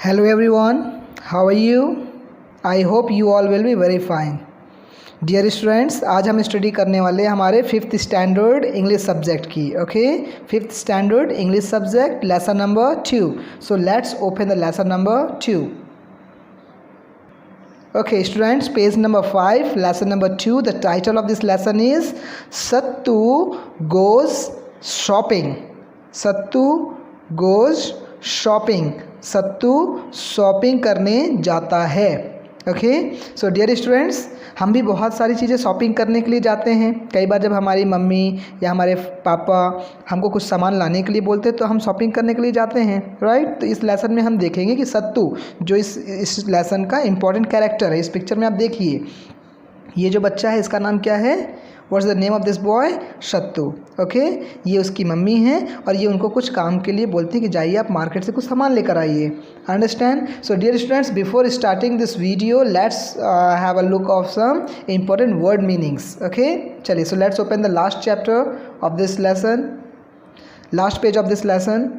Hello everyone, how are you? I hope you all will be very fine. Dear students, आज हम study करने वाले हैं हमारे फिफ्थ स्टैंडर्ड इंग्लिश सब्जेक्ट की. Okay, fifth standard English subject lesson number 2. So let's open the lesson number 2. Okay students, page number 5, lesson number 2. The title of this lesson is Sattu goes shopping. Sattu goes shopping. Sattu shopping करने जाता है. Okay, सो dear students, हम भी बहुत सारी चीज़ें shopping करने के लिए जाते हैं. कई बार जब हमारी मम्मी या हमारे पापा हमको कुछ सामान लाने के लिए बोलते हैं तो हम शॉपिंग करने के लिए जाते हैं, राइट. तो इस लेसन में हम देखेंगे कि सत्तू जो इस लेसन का इम्पॉर्टेंट कैरेक्टर है. इस पिक्चर में आप देखिए, ये जो बच्चा है इसका नाम क्या है? What's the name of this boy? Sattu. Okay, ये उसकी मम्मी है और ये उनको कुछ काम के लिए बोलती है कि जाइए आप मार्केट से कुछ सामान लेकर आइए. Understand? So dear students, before starting this video let's have a look of some important word meanings. Okay, चलिए, so let's open the last chapter of this lesson, last page of this lesson.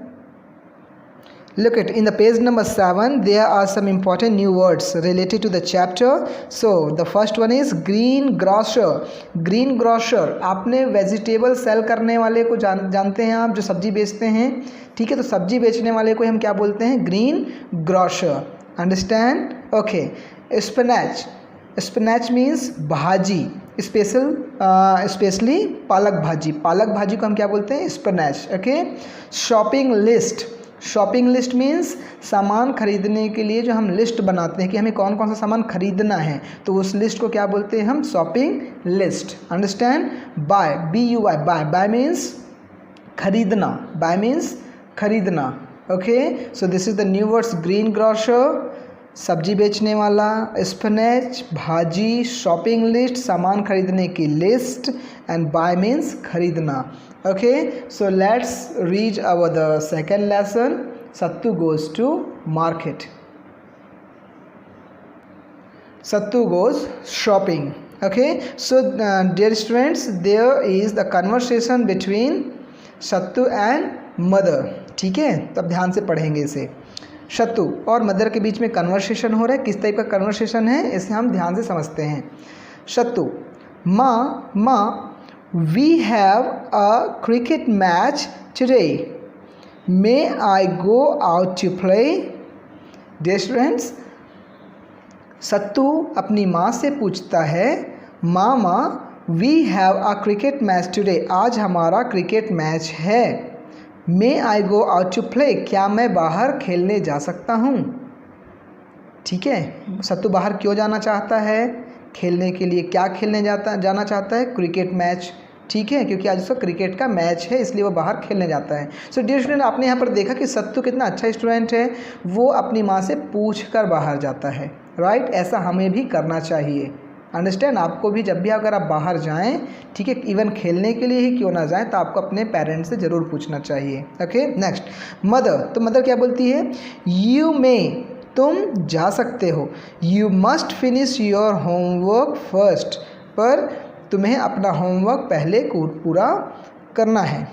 Look at in the page number 7, there are some important new words related to the chapter. So the first one is green grocer. Green grocer, आपने vegetable cell करने वाले को जानते हैं आप, जो सब्जी बेचते हैं. ठीक है, तो सब्जी बेचने वाले को हम क्या बोलते हैं? Green grocer. Understand? Okay. Spinach. Spinach means भाजी, स्पेशली पालक भाजी. पालक भाजी को हम क्या बोलते हैं? Spinach. Okay. Shopping list. Shopping list means सामान खरीदने के लिए जो हम लिस्ट बनाते हैं कि हमें कौन कौन सा सामान खरीदना है, तो उस लिस्ट को क्या बोलते हैं हम? Shopping list. Understand? Buy, BUY, buy. Buy means खरीदना. बाय मीन्स खरीदना. Okay, so this is the new words. Green grocer सब्जी बेचने वाला, स्पिनच भाजी, शॉपिंग लिस्ट सामान खरीदने की लिस्ट, एंड बाय मीन्स खरीदना. Okay, so let's read the second lesson. Sattu goes to market. Sattu goes shopping. Okay, so dear students, there is the conversation between Sattu and mother. ठीक है, तब ध्यान से पढ़ेंगे इसे. सत्तू और मदर के बीच में कन्वर्सेशन हो रहा है. किस टाइप का कन्वर्सेशन है इसे हम ध्यान से समझते हैं. सत्तू, माँ, we have a cricket match today. May I go out to play? Dear students, सत्तू अपनी माँ से पूछता है, मामा we have a cricket match today. आज हमारा क्रिकेट मैच है. May I go out to play? क्या मैं बाहर खेलने जा सकता हूँ? ठीक है, सत्तू बाहर क्यों जाना चाहता है? खेलने के लिए. क्या खेलने जाना चाहता है? Cricket match. ठीक है, क्योंकि आज उसका क्रिकेट का मैच है इसलिए वो बाहर खेलने जाता है. सो डियर स्टूडेंट, आपने यहाँ पर देखा कि सत्तू कितना अच्छा स्टूडेंट है. वो अपनी माँ से पूछ कर बाहर जाता है, राइट. ऐसा हमें भी करना चाहिए. अंडरस्टैंड? आपको भी जब भी अगर आप बाहर जाएं, ठीक है, इवन खेलने के लिए ही क्यों ना जाएं, तो आपको अपने पेरेंट्स से ज़रूर पूछना चाहिए. Okay, next mother. तो मदर क्या बोलती है? यू मे, तुम जा सकते हो. You must finish your homework first. पर तुम्हें अपना होमवर्क पहले पूरा करना है.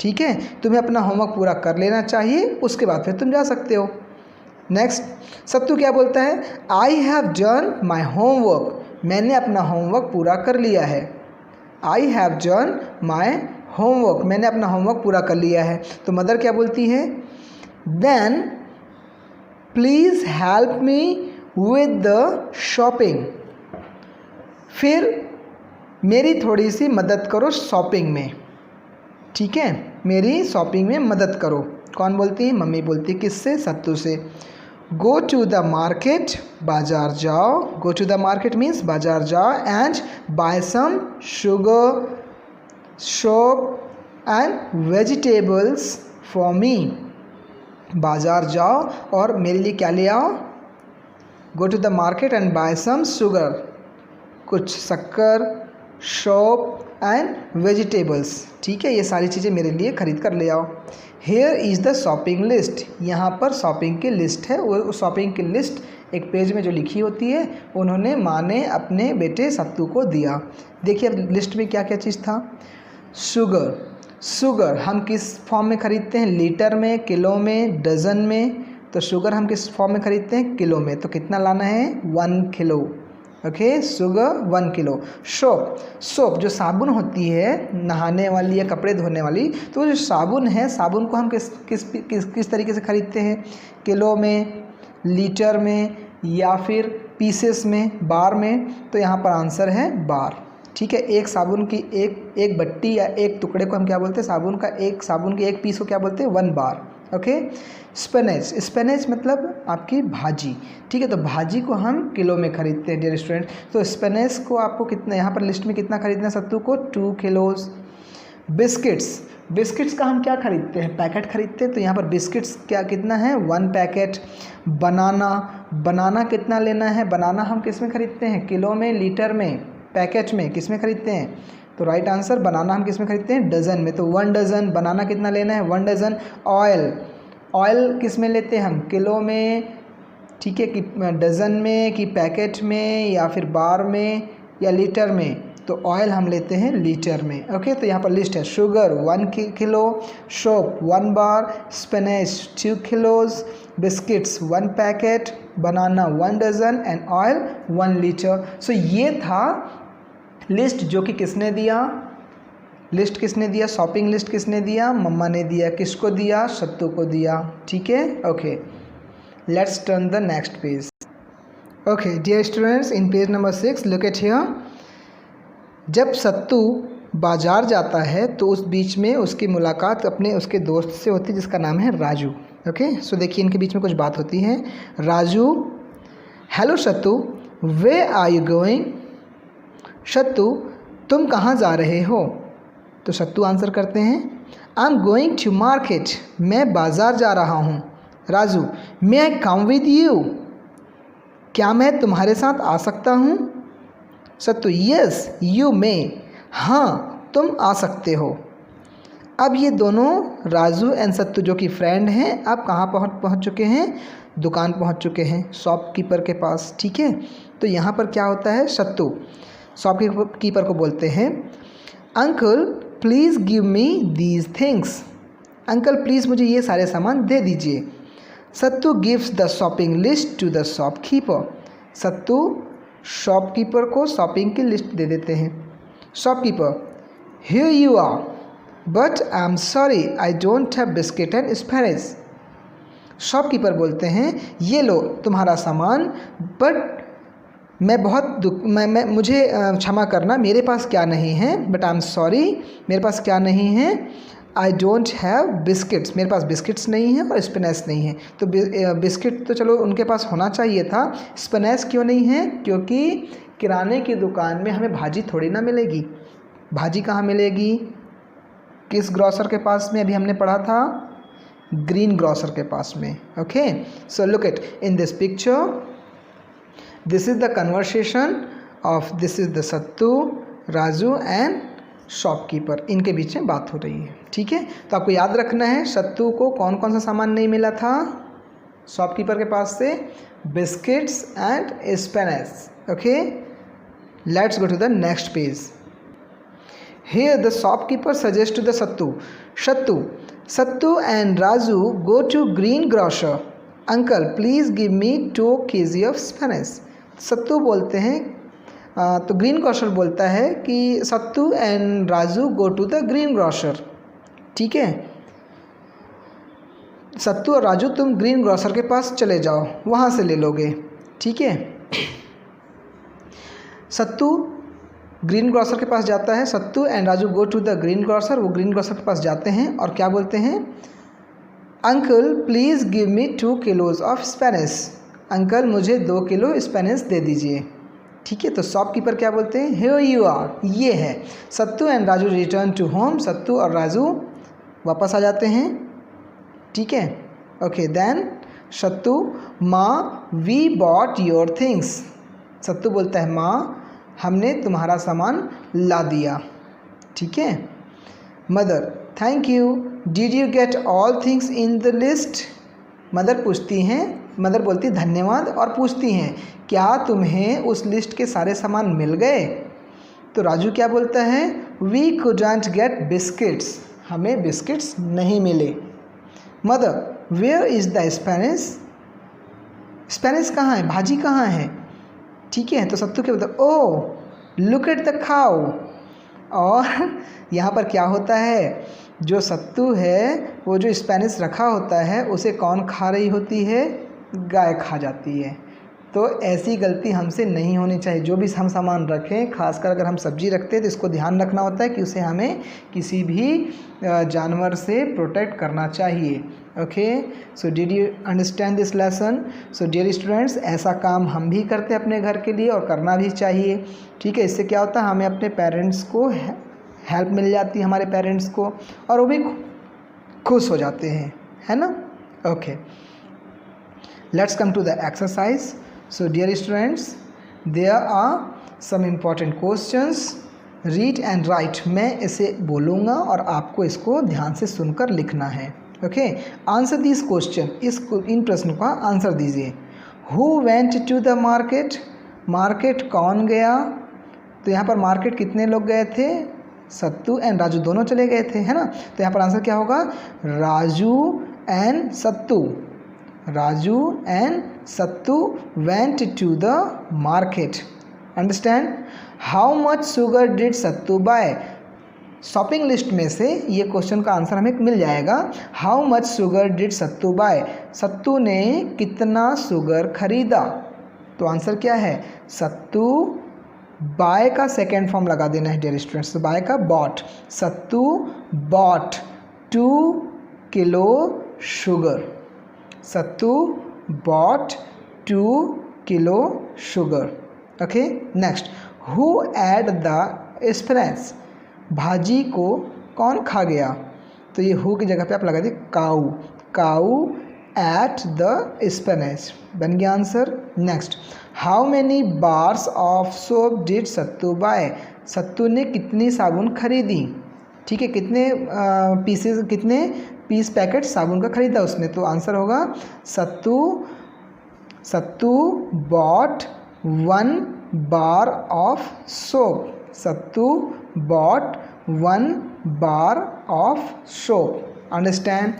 ठीक है, तुम्हें अपना होमवर्क पूरा कर लेना चाहिए, उसके बाद फिर तुम जा सकते हो. नेक्स्ट, सत्तू क्या बोलता है? I have done my homework. मैंने अपना होमवर्क पूरा कर लिया है. I have done my homework. मैंने अपना होमवर्क पूरा कर लिया है. तो मदर क्या बोलती है? Then please help me with the shopping. फिर मेरी थोड़ी सी मदद करो शॉपिंग में. ठीक है, मेरी शॉपिंग में मदद करो. कौन बोलती है? मम्मी बोलती है. किससे? सत्तू से. गो टू द मार्केट, बाजार जाओ. Go to the market means बाजार जाओ. And buy some sugar, soap and vegetables for me. बाजार जाओ और मेरे लिए क्या ले आओ? Go to the market and buy some sugar, कुछ शक्कर, शॉप एंड वेजिटेबल्स. ठीक है, ये सारी चीज़ें मेरे लिए ख़रीद कर ले आओ. Here is the shopping list. यहाँ पर शॉपिंग की लिस्ट है. वो शॉपिंग की लिस्ट एक पेज में जो लिखी होती है उन्होंने माँ ने अपने बेटे सत्तू को दिया. देखिए अब लिस्ट में क्या क्या चीज़ था. शुगर. शुगर हम किस फॉर्म में ख़रीदते हैं? लीटर में, किलो में, डज़न में, तो शुगर हम किस फॉर्म में खरीदते हैं? किलो में। तो कितना लाना है? 1 kilo. Okay, sugar 1 kilo. Soap जो साबुन होती है नहाने वाली या कपड़े धोने वाली, तो जो साबुन है, साबुन को हम किस तरीके से खरीदते हैं? किलो में, लीटर में, या फिर पीसेस में, बार में। तो यहाँ पर आंसर है बार। ठीक है, एक साबुन की एक बट्टी या एक टुकड़े को हम क्या बोलते हैं? साबुन के एक पीस को क्या बोलते हैं? 1 बार। ओके। स्पेनेच मतलब आपकी भाजी। ठीक है, तो भाजी को हम किलो में खरीदते हैं डियर स्टूडेंट। तो स्पेनेच को आपको कितना, यहाँ पर लिस्ट में कितना खरीदना है सत्तू को? 2 किलोज। बिस्किट्स का हम क्या खरीदते हैं? पैकेट खरीदते हैं। तो यहाँ पर बिस्किट्स कितना है? 1 पैकेट। बनाना कितना लेना है? बनाना हम किस में खरीदते हैं? किलो में, लीटर में, पैकेट में, किस में खरीदते हैं? तो राइट आंसर, बनाना हम किस में खरीदते हैं? डज़न में। तो 1 डज़न बनाना कितना लेना है? 1 डज़न। ऑयल किस में लेते हैं हम? किलो में। ठीक है, कि डज़न में, कि पैकेट में, या फिर बार में, या लीटर में? तो ऑयल हम लेते हैं लीटर में। ओके, तो यहाँ पर लिस्ट है। Sugar 1 kilo, soap 1 bar, spinach 2 kilos, biscuits 1 packet, banana 1 dozen and oil 1 litre. So ये था लिस्ट जो कि किसने दिया? शॉपिंग लिस्ट किसने दिया? मम्मा ने दिया। किसको दिया? सत्तू को दिया। ठीक है, okay. Let's turn the next page. Okay dear students, in page number 6 look at here. जब सत्तू बाजार जाता है तो उस बीच में उसकी मुलाकात उसके दोस्त से होती है जिसका नाम है राजू। ओके, सो देखिए इनके बीच में कुछ बात होती है। Raju, hello Sattu, where are you going? Sattu, तुम कहाँ जा रहे हो? तो सत्तू आंसर करते हैं, I am going to market, मैं बाज़ार जा रहा हूँ। Raju, may I come with you, क्या मैं तुम्हारे साथ आ सकता हूँ? सत्तू, यस यू मे, हाँ तुम आ सकते हो। अब ये दोनों राजू एंड सत्तू जो कि फ्रेंड हैं, अब कहाँ पहुँच चुके हैं? दुकान पहुँच चुके हैं, शॉपकीपर के पास। ठीक है, तो यहाँ पर क्या होता है? सत्तू शॉपकीपर को बोलते हैं, uncle please give me these things, uncle please मुझे ये सारे सामान दे दीजिए। Sattu gives the shopping list to the shopkeeper, Sattu shopkeeper को शॉपिंग की लिस्ट दे देते हैं। Shopkeeper, here you are, but I am sorry I don't have biscuit and spinach. Shopkeeper बोलते हैं, ये लो तुम्हारा सामान, बट मुझे क्षमा करना, मेरे पास क्या नहीं है, बट आई एम सॉरी, मेरे पास क्या नहीं है? आई डोंट हैव बिस्किट्स, मेरे पास बिस्किट्स नहीं है और स्पिनेच नहीं है। तो बिस्किट तो चलो उनके पास होना चाहिए था, स्पिनेच क्यों नहीं है? क्योंकि किराने की दुकान में हमें भाजी थोड़ी ना मिलेगी। भाजी कहाँ मिलेगी? किस ग्रॉसर के पास में? अभी हमने पढ़ा था ग्रीन ग्रॉसर के पास में। Okay, so look at in this picture, this is the conversation of this is the sattu, Raju and shopkeeper, इनके बीच में बात हो रही है। ठीक है, तो आपको याद रखना है सत्तू को कौन कौन सा सामान नहीं मिला था शॉपकीपर के पास से? Biscuits and spinach. Okay, let's go to the next page. Here the shopkeeper suggests to the Sattu and Raju go to green grocer. Uncle, please give me 2 kg of spinach. Sattu बोलते हैं तो green grocer बोलता है कि Sattu and Raju go to the green grocer. ठीक है, सत्तू और राजू तुम ग्रीन ग्रोसर के पास चले जाओ, वहाँ से ले लोगे। ठीक है, सत्तू ग्रीन ग्रोसर के पास जाता है, Sattu and Raju go to the green grocer, वो ग्रीन ग्रोसर के पास जाते हैं और क्या बोलते हैं? Uncle please give me 2 kilos of spinach, uncle मुझे 2 किलो स्पेनिश दे दीजिए। ठीक है, तो शॉपकीपर क्या बोलते हैं? हियर यू आर, ये है। Sattu and Raju return to home, Sattu और राजू वापस आ जाते हैं। ठीक है, ओके, देन सत्तू, माँ वी बॉट योर थिंग्स, सत्तू बोलता है माँ हमने तुम्हारा सामान ला दिया। ठीक है, mother, thank you, did you get all things in the list? Mother बोलती धन्यवाद और पूछती हैं क्या तुम्हें उस लिस्ट के सारे सामान मिल गए? तो राजू क्या बोलता है? वी कुडंट गेट बिस्किट्स, हमें बिस्किट्स नहीं मिले। Mother, where is the spinach, spinach कहाँ है, भाजी कहाँ है, ठीक है। तो सत्तू क्या बोलता है, ओ लुक एट द खाओ। और यहाँ पर क्या होता है, जो सत्तू है वो जो स्पेनिश रखा होता है उसे कौन खा रही होती है, गाय खा जाती है। तो ऐसी गलती हमसे नहीं होनी चाहिए। जो भी हम सामान रखें, खासकर अगर हम सब्जी रखते हैं तो इसको ध्यान रखना होता है कि उसे हमें किसी भी जानवर से प्रोटेक्ट करना चाहिए। Okay, so did you understand this lesson. So dear students, ऐसा काम हम भी करते हैं अपने घर के लिए और करना भी चाहिए, ठीक है। इससे क्या होता है, हमें अपने पेरेंट्स को हेल्प मिल जाती है, हमारे पेरेंट्स को, और वो भी खुश हो जाते हैं, है ना। Okay, let's come to the exercise. So dear students, there are some important questions. Read and write. मैं इसे बोलूँगा और आपको इसको ध्यान से सुनकर लिखना है। ओके, आंसर दिस क्वेश्चन, इन प्रश्नों का आंसर दीजिए। Who went to the market? Market कौन गया? तो यहाँ पर मार्केट कितने लोग गए थे, सत्तू एंड राजू दोनों चले गए थे, है ना। तो यहाँ पर आंसर क्या होगा, Raju and Sattu, Raju and Sattu went to the market. Understand? How much sugar did Sattu buy? Shopping list में से ये क्वेश्चन का आंसर हमें मिल जाएगा। How much sugar did Sattu buy, Sattu ने कितना शुगर खरीदा। तो आंसर क्या है, सत्तू बाय का सेकेंड फॉर्म लगा देना है डियर स्टूडेंट्स। बाय का bought, Sattu bought 2 kilo sugar, Sattu bought 2 kilo sugar. Okay, next, who ate the spinach, भाजी को कौन खा गया। तो ये हु की जगह पे आप लगा दिए cow, cow ate the spinach, बन गया answer. Next, how many bars of soap did Sattu buy, Sattu ने कितनी साबुन खरीदी, ठीक है, कितने पीसेस, कितने पीस पैकेट साबुन का खरीदा उसने। तो आंसर होगा Sattu bought 1 bar of soap, Sattu bought 1 bar of soap. Understand.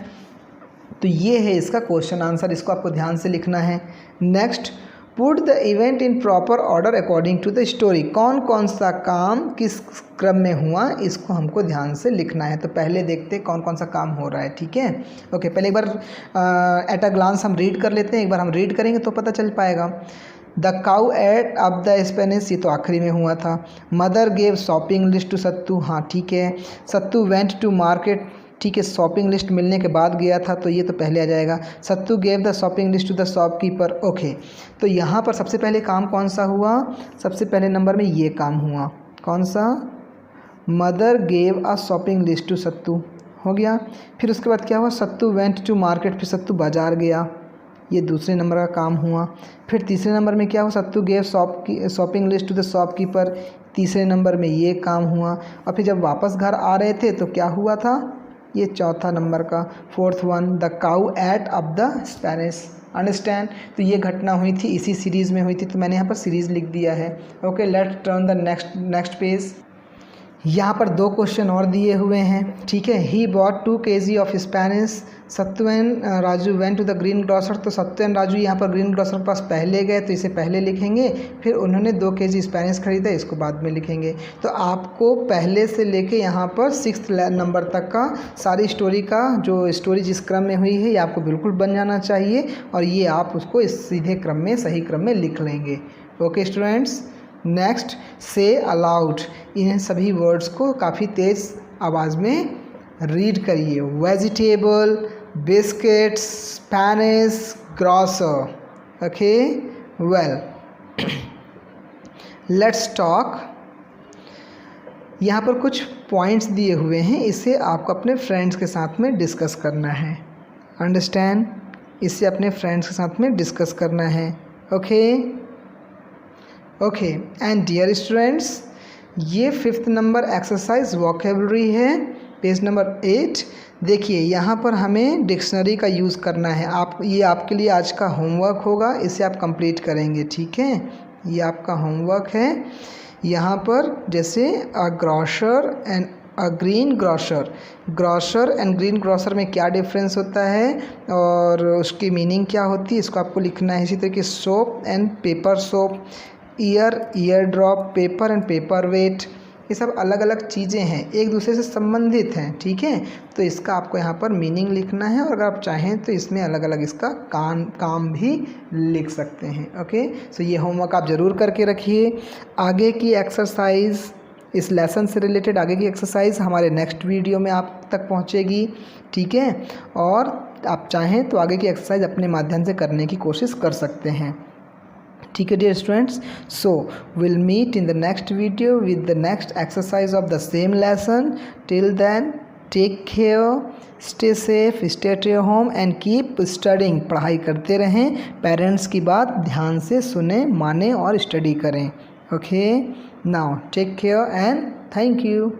तो ये है इसका क्वेश्चन आंसर, इसको आपको ध्यान से लिखना है। Next, put the event in proper order according to the story, कौन कौन सा काम किस क्रम में हुआ, इसको हमको ध्यान से लिखना है। तो पहले देखते हैं कौन कौन सा काम हो रहा है, ठीक है। ओके, पहले एक बार एट अ ग्लांस हम रीड कर लेते हैं, एक बार हम रीड करेंगे तो पता चल पाएगा। The cow ate up the spinach, ये तो आखिरी में हुआ था। Mother gave shopping list to Sattu, हाँ ठीक है। सत्तू वेंट टू मार्केट, ठीक है, शॉपिंग लिस्ट मिलने के बाद गया था, तो ये तो पहले आ जाएगा। Sattu gave the shopping list to the shopkeeper. Okay, तो यहाँ पर सबसे पहले काम कौन सा हुआ, सबसे पहले नंबर में ये काम हुआ, कौन सा, mother gave a shopping list to Sattu, हो गया। फिर उसके बाद क्या हुआ, सत्तू वेंट टू मार्केट, फिर सत्तू बाजार गया, ये दूसरे नंबर का काम हुआ। फिर तीसरे नंबर में क्या हुआ, Sattu gave shopping list to the shopkeeper, तीसरे नंबर में ये काम हुआ। और फिर जब वापस घर आ रहे थे तो क्या हुआ था, ये चौथा नंबर का, fourth one, the cow ate up the spinach. Understand. तो ये घटना हुई थी, इसी सीरीज़ में हुई थी, तो मैंने यहाँ पर सीरीज़ लिख दिया है। Okay, let's turn the next page. यहाँ पर 2 क्वेश्चन और दिए हुए हैं, ठीक है। He bought 2 kg of spinach, Sattu and Raju went to the green grocer. तो सत्तू एंड राजू यहाँ पर ग्रीन ग्रोसर के पास पहले गए, तो इसे पहले लिखेंगे। फिर उन्होंने 2 kg स्पेनिश खरीदा, इसको बाद में लिखेंगे। तो आपको पहले से लेके यहाँ पर 6th नंबर तक का सारी स्टोरी का, जो स्टोरी जिस क्रम में हुई है, ये आपको बिल्कुल बन जाना चाहिए, और ये आप उसको इस सीधे क्रम में, सही क्रम में लिख लेंगे। ओके स्टूडेंट्स, नेक्स्ट, से अलाउड, इन सभी वर्ड्स को काफ़ी तेज़ आवाज़ में रीड करिए। Vegetable, biscuits, Spanish, grocer. Okay, well, let's talk. यहाँ पर कुछ पॉइंट्स दिए हुए हैं, इसे आपको अपने फ्रेंड्स के साथ में डिस्कस करना है। अंडरस्टैंड, इसे अपने फ्रेंड्स के साथ में डिस्कस करना है। Okay okay, and dear students, ये 5th नंबर एक्सरसाइज वोकेबलरी है, पेज नंबर 8। देखिए यहाँ पर हमें डिक्शनरी का यूज़ करना है। ये आपके लिए आज का होमवर्क होगा, इसे आप कंप्लीट करेंगे, ठीक है। ये आपका होमवर्क है। यहाँ पर जैसे a grocer and a green grocer. Grocer and green grocer में क्या डिफरेंस होता है और उसकी मीनिंग क्या होती है, इसको आपको लिखना है। इसी तरीके soap and paper soap, ear drop, paper and paper weight, ये सब अलग अलग चीज़ें हैं, एक दूसरे से संबंधित हैं, ठीक है। तो इसका आपको यहाँ पर मीनिंग लिखना है और अगर आप चाहें तो इसमें अलग अलग इसका काम भी लिख सकते हैं। ओके, सो ये होमवर्क आप ज़रूर करके रखिए। आगे की एक्सरसाइज, इस लेसन से रिलेटेड आगे की एक्सरसाइज हमारे नेक्स्ट वीडियो में आप तक पहुँचेगी, ठीक है। और आप चाहें तो आगे की एक्सरसाइज अपने माध्यम से करने की कोशिश कर सकते हैं, ठीक है dear students. So will meet in the next video with the next exercise of the same lesson. Till then take care, stay safe, stay at your home and keep studying. पढ़ाई करते रहें, पेरेंट्स की बात ध्यान से सुने, माने और स्टडी करें। Okay, now take care and thank you.